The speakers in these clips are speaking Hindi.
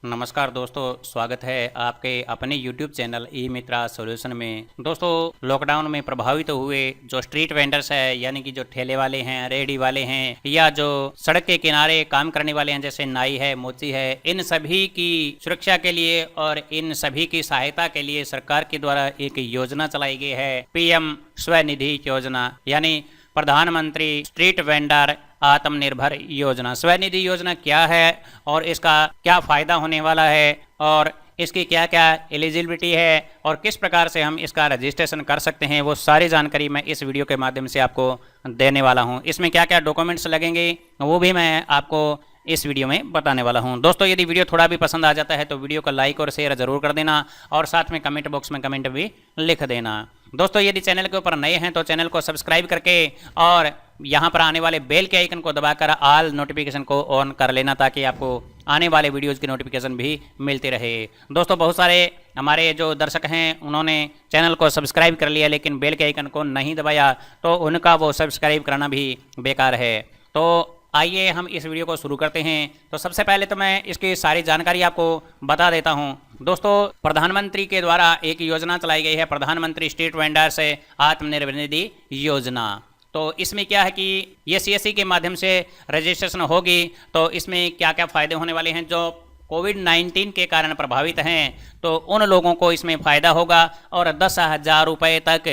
नमस्कार दोस्तों, स्वागत है आपके अपने YouTube चैनल ई मित्रा सॉल्यूशन में। दोस्तों, लॉकडाउन में प्रभावित हुए जो स्ट्रीट वेंडर्स है, यानी कि जो ठेले वाले हैं, रेहड़ी वाले हैं, या जो सड़क के किनारे काम करने वाले हैं, जैसे नाई है, मोची है, इन सभी की सुरक्षा के लिए और इन सभी की सहायता के लिए सरकार के द्वारा एक योजना चलाई गई है, पीएम स्वनिधि योजना, यानी प्रधानमंत्री स्ट्रीट वेंडर आत्मनिर्भर योजना। स्वनिधि योजना क्या है और इसका क्या फ़ायदा होने वाला है और इसकी क्या क्या एलिजिबिलिटी है और किस प्रकार से हम इसका रजिस्ट्रेशन कर सकते हैं, वो सारी जानकारी मैं इस वीडियो के माध्यम से आपको देने वाला हूं। इसमें क्या क्या डॉक्यूमेंट्स लगेंगे वो भी मैं आपको इस वीडियो में बताने वाला हूं। दोस्तों, यदि वीडियो थोड़ा भी पसंद आ जाता है तो वीडियो को लाइक और शेयर ज़रूर कर देना और साथ में कमेंट बॉक्स में कमेंट भी लिख देना। दोस्तों, यदि चैनल के ऊपर नए हैं तो चैनल को सब्सक्राइब करके और यहाँ पर आने वाले बेल के आइकन को दबाकर ऑल नोटिफिकेशन को ऑन कर लेना, ताकि आपको आने वाले वीडियोज़ की नोटिफिकेशन भी मिलती रहे। दोस्तों, बहुत सारे हमारे जो दर्शक हैं उन्होंने चैनल को सब्सक्राइब कर लिया लेकिन बेल के आइकन को नहीं दबाया, तो उनका वो सब्सक्राइब करना भी बेकार है। तो आइए हम इस वीडियो को शुरू करते हैं। तो सबसे पहले तो मैं इसकी सारी जानकारी आपको बता देता हूं। दोस्तों, प्रधानमंत्री के द्वारा एक योजना चलाई गई है, प्रधानमंत्री स्ट्रीट वेंडर्स आत्मनिर्भर निधि योजना। तो इसमें क्या है कि ये सीएससी के माध्यम से रजिस्ट्रेशन होगी। तो इसमें क्या क्या फ़ायदे होने वाले हैं, जो कोविड-19 के कारण प्रभावित हैं तो उन लोगों को इसमें फ़ायदा होगा और 10,000 रुपये तक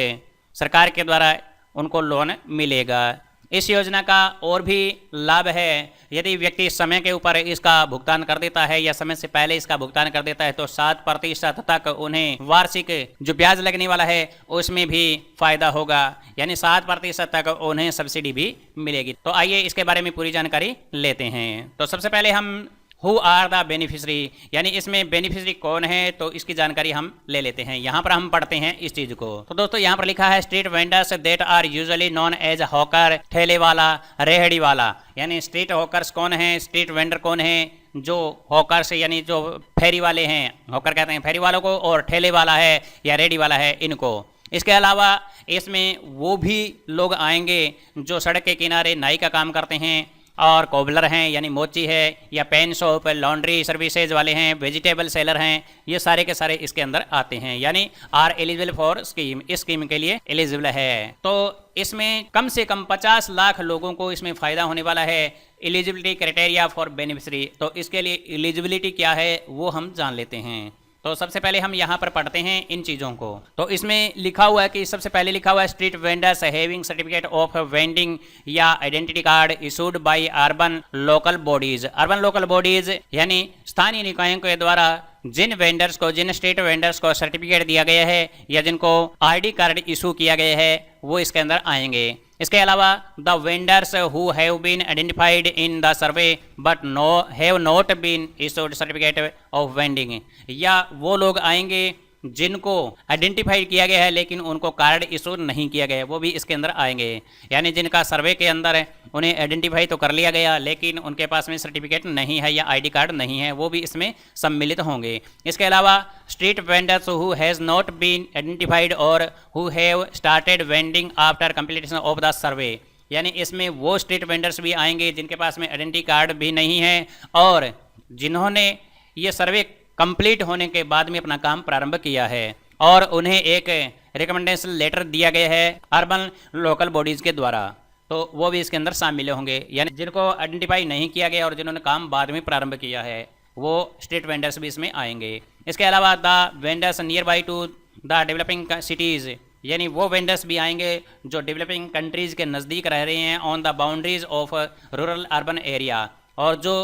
सरकार के द्वारा उनको लोन मिलेगा। इस योजना का और भी लाभ है, यदि व्यक्ति समय के ऊपर इसका भुगतान कर देता है या समय से पहले इसका भुगतान कर देता है तो 7% तक उन्हें वार्षिक जो ब्याज लगने वाला है उसमें भी फायदा होगा, यानी 7% तक उन्हें सब्सिडी भी मिलेगी। तो आइए इसके बारे में पूरी जानकारी लेते हैं। तो सबसे पहले हम हु आर द बेनिफिशरी, यानी इसमें बेनिफिशरी कौन है, तो इसकी जानकारी हम ले लेते हैं। यहाँ पर हम पढ़ते हैं इस चीज़ को। तो दोस्तों, यहाँ पर लिखा है street vendors that are usually known as hawker, ठेले वाला, रेहड़ी वाला। यानी स्ट्रीट हॉकर्स कौन है, स्ट्रीट वेंडर कौन है, जो हॉकर्स यानी जो फेरी वाले हैं, हॉकर कहते हैं फेरी वालों को, और ठेले वाला है या रेहड़ी वाला है इनको। इसके अलावा इसमें वो भी लोग आएंगे जो सड़क के किनारे नाई का काम करते हैं और कोबलर हैं, यानी मोची है, या पेन शॉप, लॉन्ड्री सर्विसेज वाले हैं, वेजिटेबल सेलर हैं, ये सारे के सारे इसके अंदर आते हैं, यानी आर एलिजिबल फॉर स्कीम, इस स्कीम के लिए एलिजिबल है। तो इसमें कम से कम 50 लाख लोगों को इसमें फ़ायदा होने वाला है। एलिजिबिलिटी क्राइटेरिया फॉर बेनिफिशरी, तो इसके लिए एलिजिबिलिटी क्या है वो हम जान लेते हैं। तो सबसे पहले हम यहाँ पर पढ़ते हैं इन चीज़ों को। तो इसमें लिखा हुआ है कि सबसे पहले लिखा हुआ है street vendors having certificate of vending या identity card issued by urban local bodies. Urban local bodies यानी स्थानीय निकायों के द्वारा जिन वेंडर्स को, जिन स्ट्रीट वेंडर्स को सर्टिफिकेट दिया गया है या जिनको आईडी कार्ड इशू किया गया है वो इसके अंदर आएंगे। इसके अलावा the vendors who have been identified in the survey but have not been issued certificate of vending, या वो लोग आएंगे जिनको आइडेंटिफाई किया गया है लेकिन उनको कार्ड इशू नहीं किया गया है, वो भी इसके अंदर आएंगे। यानी जिनका सर्वे के अंदर उन्हें आइडेंटिफाई तो कर लिया गया लेकिन उनके पास में सर्टिफिकेट नहीं है या आईडी कार्ड नहीं है, वो भी इसमें सम्मिलित होंगे। इसके अलावा street vendors who has not been identified और who have started vending after completion of the survey, यानी इसमें वो स्ट्रीट वेंडर्स भी आएंगे जिनके पास में आइडेंटिटी कार्ड भी नहीं है और जिन्होंने ये सर्वे कंप्लीट होने के बाद में अपना काम प्रारंभ किया है और उन्हें एक रिकमेंडेशन लेटर दिया गया है अर्बन लोकल बॉडीज़ के द्वारा, तो वो भी इसके अंदर शामिल होंगे। यानी जिनको आइडेंटिफाई नहीं किया गया और जिन्होंने काम बाद में प्रारंभ किया है वो स्ट्रीट वेंडर्स भी इसमें आएंगे। इसके अलावा the vendors near by two the developing cities, यानी वो वेंडर्स भी आएंगे जो डेवलपिंग कंट्रीज़ के नज़दीक रह रहे हैं on the boundaries of rural urban area, और जो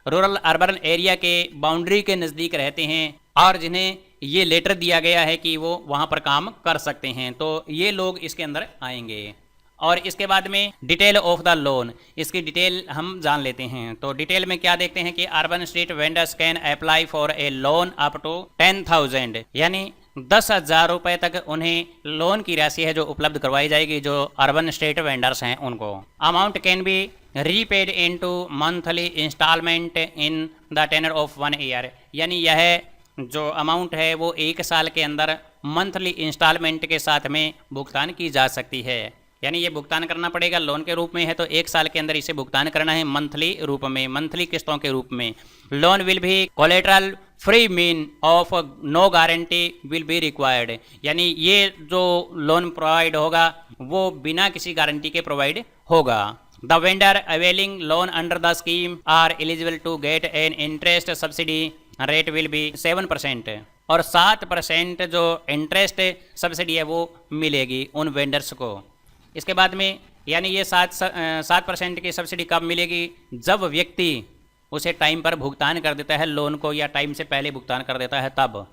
रूरल अर्बन एरिया के बाउंड्री के नज़दीक रहते हैं और जिन्हें ये लेटर दिया गया है कि वो वहाँ पर काम कर सकते हैं, तो ये लोग इसके अंदर आएंगे। और इसके बाद में डिटेल ऑफ द लोन, इसकी डिटेल हम जान लेते हैं। तो डिटेल में क्या देखते हैं कि urban street vendors can apply for a loan up to 10,000, यानी 10,000 रुपये तक उन्हें लोन की राशि है जो उपलब्ध करवाई जाएगी जो अर्बन स्ट्रीट वेंडर्स हैं उनको। Amount can be repaid into monthly installment in the tenure of 1 year, यानी यह जो अमाउंट है वो 1 साल के अंदर मंथली इंस्टॉलमेंट के साथ में भुगतान की जा सकती है। यानी ये भुगतान करना पड़ेगा। लोन के रूप में है तो 1 साल के अंदर इसे भुगतान करना है मंथली रूप में, मंथली किस्तों के रूप में। Loan will be collateral free mean of no guarantee will be required, यानी ये जो लोन प्रोवाइड होगा वो बिना किसी गारंटी के प्रोवाइड होगा। The vendor availing loan under the scheme are eligible to get an interest subsidy rate will be 7%, और 7% जो इंटरेस्ट सब्सिडी है वो मिलेगी उन वेंडर्स को। इसके बाद में यानी ये 7% की सब्सिडी कब मिलेगी? जब व्यक्ति उसे टाइम पर भुगतान कर देता है लोन को, या टाइम से पहले भुगतान कर देता है तब।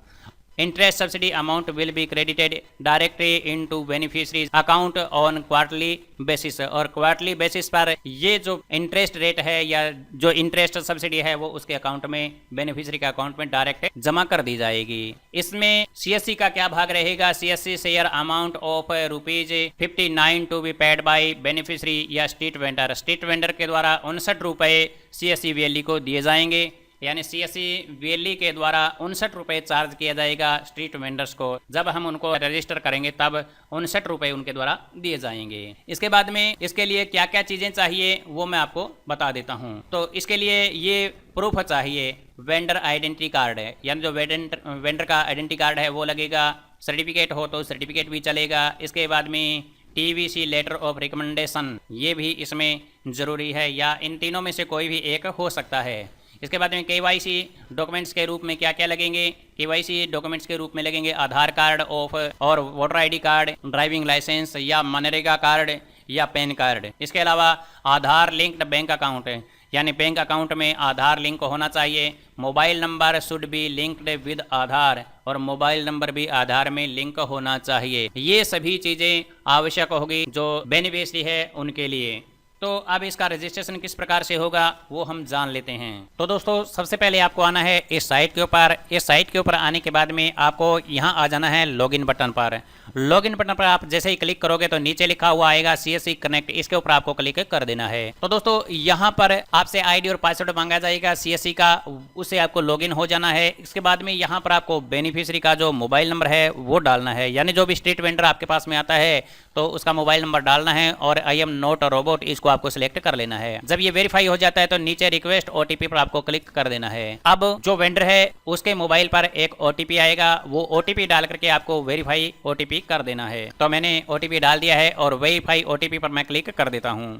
Interest subsidy amount will be credited directly into beneficiaries account on quarterly basis, और क्वार्टरली बेसिस पर ये जो इंटरेस्ट रेट है या जो इंटरेस्ट सब्सिडी है वो उसके अकाउंट में, बेनिफिशरी के अकाउंट में डायरेक्ट जमा कर दी जाएगी। इसमें सीएससी का क्या भाग रहेगा? CSC share amount of ₹59 to be paid by beneficiary या स्ट्रीट वेंडर। स्ट्रीट वेंडर के द्वारा 59 रुपये सीएससी वीएलई को दिए जाएंगे, यानी सीएससी वीएलई के द्वारा 59 रुपये चार्ज किया जाएगा स्ट्रीट वेंडर्स को। जब हम उनको रजिस्टर करेंगे तब 59 रुपये उनके द्वारा दिए जाएंगे। इसके बाद में इसके लिए क्या क्या चीज़ें चाहिए वो मैं आपको बता देता हूँ। तो इसके लिए ये प्रूफ चाहिए, वेंडर आइडेंटिटी कार्ड है, यानी जो वेंडर का आइडेंटिटी कार्ड है वो लगेगा। सर्टिफिकेट हो तो सर्टिफिकेट भी चलेगा। इसके बाद में टीवीसी लेटर ऑफ रिकमेंडेशन, ये भी इसमें ज़रूरी है, या इन तीनों में से कोई भी एक हो सकता है। इसके बाद में केवाईसी डॉक्यूमेंट्स के रूप में क्या क्या लगेंगे? केवाईसी डॉक्यूमेंट्स के रूप में लगेंगे आधार कार्ड और voter ID card, driving licence या मनरेगा कार्ड या पैन कार्ड। इसके अलावा आधार लिंक्ड बैंक अकाउंट, यानी बैंक अकाउंट में आधार लिंक होना चाहिए। Mobile number should be linked with Aadhaar, और मोबाइल नंबर भी आधार में लिंक होना चाहिए। ये सभी चीज़ें आवश्यक होगी जो बेनिफिशियरी है उनके लिए। तो अब इसका रजिस्ट्रेशन किस प्रकार से होगा वो हम जान लेते हैं। तो दोस्तों सबसे पहले आपको आना है इस साइट के ऊपर। इस साइट के ऊपर आने के बाद में आपको यहाँ आ जाना है लॉगिन बटन पर। लॉगिन बटन पर आप जैसे ही क्लिक करोगे तो नीचे लिखा हुआ आएगा सीएससी कनेक्ट, इसके ऊपर आपको क्लिक कर देना है। तो दोस्तों यहाँ पर आपसे आईडी और पासवर्ड मांगा जाएगा सीएससी का, उससे आपको लॉगिन हो जाना है। इसके बाद में यहाँ पर आपको बेनिफिशियरी का जो मोबाइल नंबर है वो डालना है, यानी जो भी स्ट्रीट वेंडर आपके पास में आता है तो उसका मोबाइल नंबर डालना है, और I am not a robot इसको आपको सिलेक्ट कर लेना है। जब ये वेरीफाई हो जाता है तो नीचे रिक्वेस्ट ओटीपी पर आपको क्लिक कर देना है। अब जो वेंडर है उसके मोबाइल पर एक ओटीपी आएगा, वो ओटीपी डाल करके आपको वेरीफाई ओटीपी कर देना है। तो मैंने ओटीपी डाल दिया है और वेरीफाई ओटीपी पर मैं क्लिक कर देता हूँ।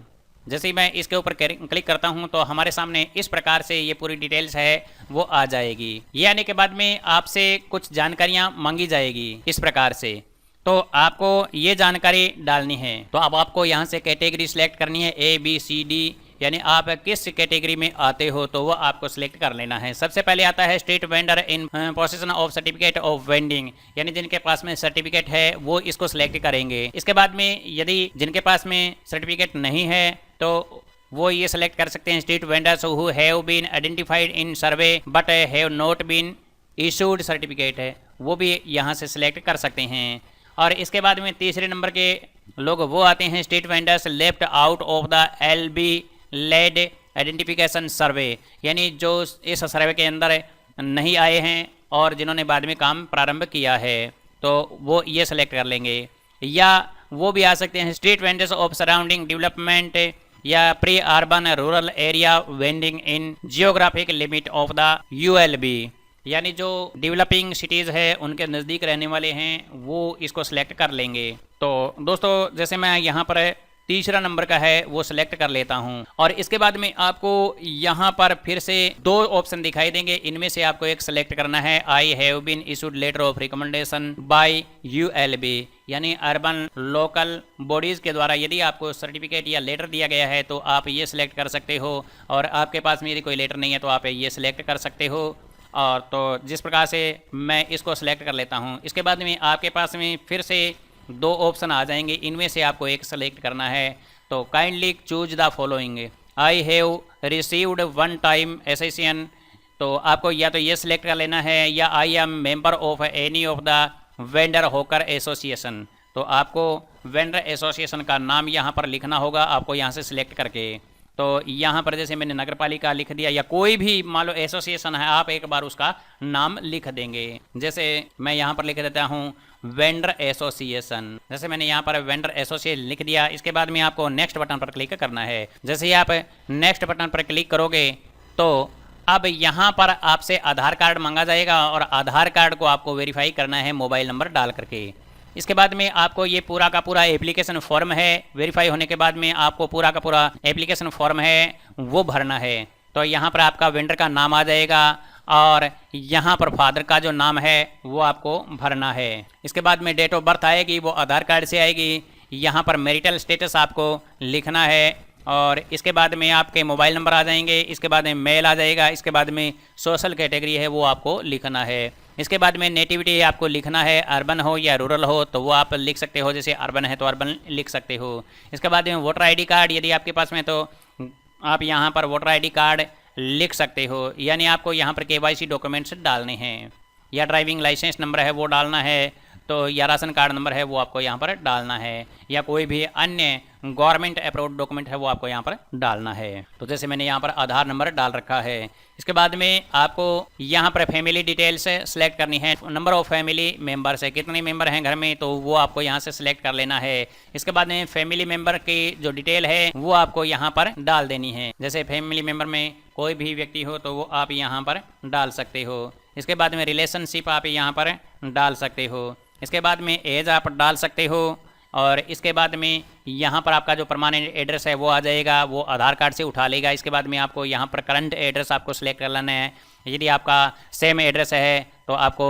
जैसे ही मैं इसके ऊपर क्लिक करता हूं तो हमारे सामने इस प्रकार से ये पूरी डिटेल्स है वो आ जाएगी। ये आने के बाद में आपसे कुछ जानकारियां मांगी जाएगी इस प्रकार से, तो आपको ये जानकारी डालनी है। तो अब आपको यहाँ से कैटेगरी सिलेक्ट करनी है ABCD, यानी आप किस कैटेगरी में आते हो तो वो आपको सिलेक्ट कर लेना है। सबसे पहले आता है street vendor in possession of certificate of vending, यानी जिनके पास में सर्टिफिकेट है वो इसको सिलेक्ट करेंगे। इसके बाद में यदि जिनके पास में सर्टिफिकेट नहीं है तो वो ये सिलेक्ट कर सकते हैं street vendors who have been identified in survey but have not been issued certificate है, वो भी यहाँ से सिलेक्ट कर सकते हैं। और इसके बाद में तीसरे नंबर के लोग वो आते हैं street vendors left out of the LB led identification survey, यानी जो इस सर्वे के अंदर नहीं आए हैं और जिन्होंने बाद में काम प्रारंभ किया है तो वो ये सिलेक्ट कर लेंगे। या वो भी आ सकते हैं street vendors of surrounding development या pre urban rural area vending in geographic limit of the ULB, यानी जो डेवलपिंग सिटीज़ है उनके नज़दीक रहने वाले हैं वो इसको सिलेक्ट कर लेंगे। तो दोस्तों जैसे मैं यहाँ पर तीसरा नंबर का है वो सिलेक्ट कर लेता हूँ, और इसके बाद में आपको यहाँ पर फिर से दो ऑप्शन दिखाई देंगे। इनमें से आपको एक सिलेक्ट करना है I have been issued letter of recommendation by ULB, यानी अर्बन लोकल बॉडीज़ के द्वारा यदि आपको सर्टिफिकेट या लेटर दिया गया है तो आप ये सिलेक्ट कर सकते हो, और आपके पास में यदि कोई लेटर नहीं है तो आप ये सिलेक्ट कर सकते हो। और तो जिस प्रकार से मैं इसको सिलेक्ट कर लेता हूँ। इसके बाद में आपके पास में फिर से दो ऑप्शन आ जाएंगे, इनमें से आपको एक सेलेक्ट करना है। तो kindly choose the following, I have received one time accession, तो आपको या तो ये सिलेक्ट कर लेना है, या I am member of any of the vendor होकर एसोसिएशन, तो आपको वेंडर एसोसिएशन का नाम यहाँ पर लिखना होगा आपको यहाँ से सिलेक्ट करके। तो यहाँ पर जैसे मैंने नगर पालिका लिख दिया, या कोई भी मान लो एसोसिएशन है, आप एक बार उसका नाम लिख देंगे। जैसे मैं यहाँ पर लिख देता हूँ वेंडर एसोसिएशन। जैसे मैंने यहाँ पर वेंडर एसोसिएशन लिख दिया। इसके बाद में आपको नेक्स्ट बटन पर क्लिक करना है। जैसे ही आप नेक्स्ट बटन पर क्लिक करोगे तो अब यहाँ पर आपसे आधार कार्ड मांगा जाएगा और आधार कार्ड को आपको वेरीफाई करना है मोबाइल नंबर डाल करके। इसके बाद में आपको ये पूरा का पूरा एप्लीकेशन फॉर्म है, वेरीफाई होने के बाद में आपको पूरा का पूरा एप्लीकेशन फॉर्म है वो भरना है। तो यहाँ पर आपका वेंडर का नाम आ जाएगा और यहाँ पर फादर का जो नाम है वो आपको भरना है। इसके बाद में डेट ऑफ बर्थ आएगी, वो आधार कार्ड से आएगी। यहाँ पर मैरिटल स्टेटस आपको लिखना है और इसके बाद में आपके मोबाइल नंबर आ जाएंगे। इसके बाद में मेल आ जाएगा। इसके बाद में सोशल कैटेगरी है वो आपको लिखना है। इसके बाद में नेटिविटी आपको लिखना है, अर्बन हो या रूरल हो तो वो आप लिख सकते हो। जैसे अर्बन है तो अर्बन लिख सकते हो। इसके बाद में वोटर आईडी कार्ड यदि आपके पास में तो आप यहाँ पर वोटर आईडी कार्ड लिख सकते हो, यानी आपको यहाँ पर KYC डॉक्यूमेंट्स डालने हैं, या ड्राइविंग लाइसेंस नंबर है वो डालना है, तो या राशन कार्ड नंबर है वो आपको यहाँ पर डालना है, या कोई भी अन्य गवर्नमेंट अप्रूव्ड डॉक्यूमेंट है वो आपको यहाँ पर डालना है। तो जैसे मैंने यहाँ पर आधार नंबर डाल रखा है। इसके बाद में आपको यहाँ पर फैमिली डिटेल्स सेलेक्ट करनी है। नंबर ऑफ फैमिली मेंबर्स है, कितने मेंबर हैं घर में, तो वो आपको यहाँ से सिलेक्ट कर लेना है। इसके बाद में फैमिली मेंबर की जो डिटेल है वो आपको यहाँ पर डाल देनी है। जैसे फैमिली मेंबर में कोई भी व्यक्ति हो तो वो आप यहाँ पर डाल सकते हो। इसके बाद में रिलेशनशिप आप यहाँ पर डाल सकते हो। इसके बाद में एज आप डाल सकते हो और इसके बाद में यहाँ पर आपका जो परमानेंट एड्रेस है वो आ जाएगा, वो आधार कार्ड से उठा लेगा। इसके बाद में आपको यहाँ पर करंट एड्रेस आपको सिलेक्ट कर लेना है। यदि आपका सेम एड्रेस है तो आपको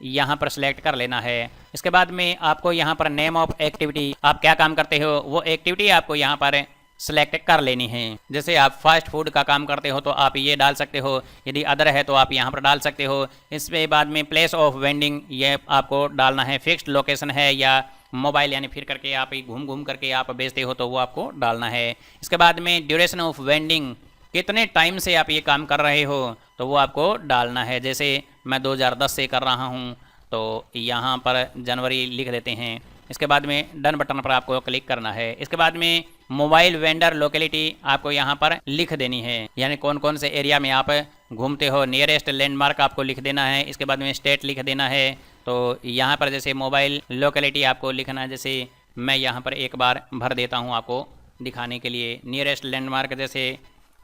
यहाँ पर सिलेक्ट कर लेना है। इसके बाद में आपको यहाँ पर नेम ऑफ एक्टिविटी, आप क्या काम करते हो वो एक्टिविटी आपको यहाँ पर सेलेक्ट कर लेनी है। जैसे आप फास्ट फूड का काम करते हो तो आप ये डाल सकते हो, यदि अदर है तो आप यहाँ पर डाल सकते हो। इसके बाद में प्लेस ऑफ वेंडिंग ये आपको डालना है, फिक्स्ड लोकेशन है या मोबाइल यानी फिर करके आप घूम घूम करके आप बेचते हो तो वो आपको डालना है। इसके बाद में ड्यूरेशन ऑफ वेंडिंग, कितने टाइम से आप ये काम कर रहे हो तो वो आपको डालना है। जैसे मैं 2010 से कर रहा हूँ तो यहाँ पर जनवरी लिख देते हैं। इसके बाद में डन बटन पर आपको क्लिक करना है। इसके बाद में मोबाइल वेंडर लोकेलिटी आपको यहाँ पर लिख देनी है, यानी कौन कौन से एरिया में आप घूमते हो। नियरेस्ट लैंडमार्क आपको लिख देना है। इसके बाद में स्टेट लिख देना है। तो यहाँ पर जैसे मोबाइल लोकेलिटी आपको लिखना है। जैसे मैं यहाँ पर एक बार भर देता हूँ आपको दिखाने के लिए। नियरेस्ट लैंडमार्क जैसे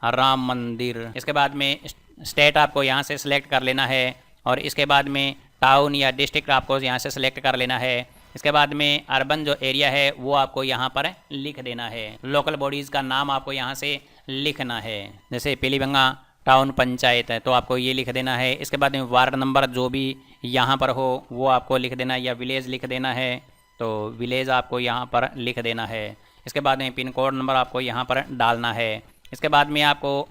राम मंदिर। इसके बाद में स्टेट आपको यहाँ से सिलेक्ट कर लेना है और इसके बाद में टाउन या डिस्ट्रिक्ट आपको यहाँ से सिलेक्ट कर लेना है। इसके बाद में अर्बन जो एरिया है वो आपको यहाँ पर लिख देना है। लोकल बॉडीज़ का नाम आपको यहाँ से लिखना है। जैसे पीलीभंगा टाउन पंचायत है तो आपको ये लिख देना है। इसके बाद में वार्ड नंबर जो भी यहाँ पर हो वो आपको लिख देना है, या विलेज लिख देना है तो विलेज आपको यहाँ पर लिख देना है। इसके बाद में पिन कोड नंबर आपको यहाँ पर डालना है। इसके बाद में आपको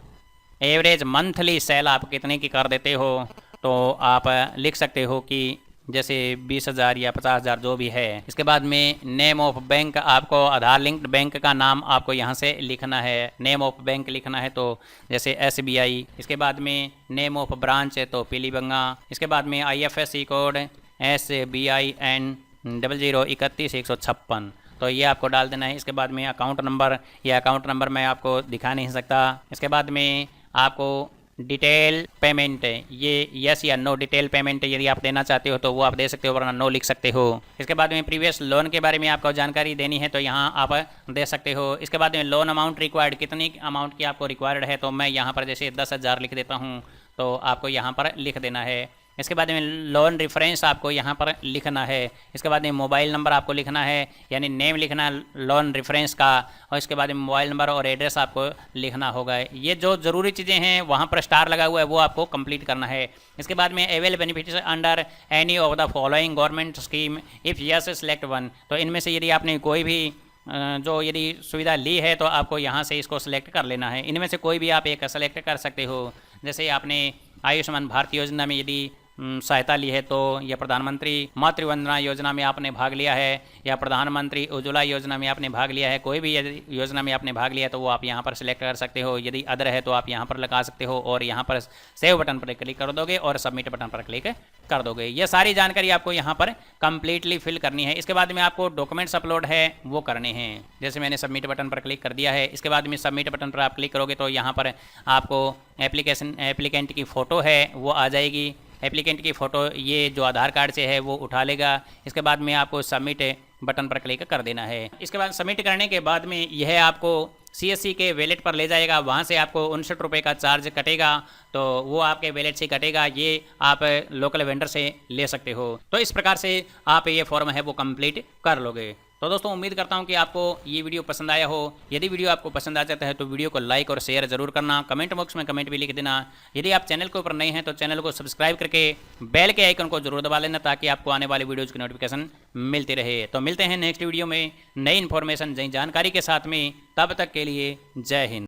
एवरेज मंथली सेल आप कितने की कर देते हो तो आप लिख सकते हो कि जैसे 20,000 या 50,000 जो भी है। इसके बाद में नेम ऑफ बैंक, आपको आधार लिंक्ड बैंक का नाम आपको यहाँ से लिखना है। नेम ऑफ बैंक लिखना है तो जैसे SBI। इसके बाद में नेम ऑफ ब्रांच है तो पीलीभंगा। इसके बाद में IFSC कोड SBIN 003156, तो ये आपको डाल देना है। इसके बाद में अकाउंट नंबर, या अकाउंट नंबर मैं आपको दिखा नहीं सकता। इसके बाद में आपको डिटेल पेमेंट है, ये यस या नो डिटेल पेमेंट यदि आप देना चाहते हो तो वो आप दे सकते हो, वरना नो लिख सकते हो। इसके बाद में प्रीवियस लोन के बारे में आपको जानकारी देनी है तो यहाँ आप दे सकते हो। इसके बाद में लोन अमाउंट रिक्वायर्ड, कितनी अमाउंट की आपको रिक्वायर्ड है तो मैं यहाँ पर जैसे 10,000 लिख देता हूँ तो आपको यहाँ पर लिख देना है। इसके बाद में लोन रेफरेंस आपको यहाँ पर लिखना है। इसके बाद में मोबाइल नंबर आपको लिखना है, यानी नेम लिखना है लोन रेफरेंस का, और इसके बाद में मोबाइल नंबर और एड्रेस आपको लिखना होगा। ये जो ज़रूरी चीज़ें हैं वहाँ पर स्टार लगा हुआ है वो आपको कंप्लीट करना है। इसके बाद में avail benefits under any of the following government scheme if yes select one, तो इनमें से यदि आपने कोई भी जो यदि सुविधा ली है तो आपको यहाँ से इसको सिलेक्ट कर लेना है। इनमें से कोई भी आप एक सेलेक्ट कर सकते हो। जैसे आपने आयुष्मान भारत योजना में यदि सहायता ली है, तो या प्रधानमंत्री मातृ वंदना योजना में आपने भाग लिया है, या प्रधानमंत्री उज्ज्वला योजना में आपने भाग लिया है, कोई भी यदि योजना में आपने भाग लिया है तो वो आप यहाँ पर सिलेक्ट कर सकते हो। यदि अदर है तो आप यहाँ पर लगा सकते हो और यहाँ पर सेव बटन पर क्लिक कर दोगे और सबमिट बटन पर क्लिक कर दोगे। ये सारी जानकारी आपको यहाँ पर कंप्लीटली फिल करनी है। इसके बाद में आपको डॉक्यूमेंट्स अपलोड है वो करने हैं। जैसे मैंने सबमिट बटन पर क्लिक कर दिया है, इसके बाद में सबमिट बटन पर आप क्लिक करोगे तो यहाँ पर आपको एप्लीकेंट की फ़ोटो है वो आ जाएगी। एप्लीकेंट की फ़ोटो ये जो आधार कार्ड से है वो उठा लेगा। इसके बाद में आपको सबमिट बटन पर क्लिक कर देना है। इसके बाद सबमिट करने के बाद में यह आपको CSC के वैलेट पर ले जाएगा। वहाँ से आपको 59 रुपये का चार्ज कटेगा, तो वो आपके वैलेट से कटेगा। ये आप लोकल वेंडर से ले सकते हो। तो इस प्रकार से आप ये फॉर्म है वो कंप्लीट कर लोगे। तो दोस्तों उम्मीद करता हूँ कि आपको ये वीडियो पसंद आया हो। यदि वीडियो आपको पसंद आ जाता है तो वीडियो को लाइक और शेयर जरूर करना। कमेंट बॉक्स में कमेंट भी लिख देना। यदि आप चैनल के ऊपर नए हैं तो चैनल को सब्सक्राइब करके बेल के आइकन को जरूर दबा लेना, ताकि आपको आने वाली वीडियोज़ की नोटिफिकेशन मिलती रहे। तो मिलते हैं नेक्स्ट वीडियो में नई इन्फॉर्मेशन, नई जानकारी के साथ में। तब तक के लिए जय हिंद।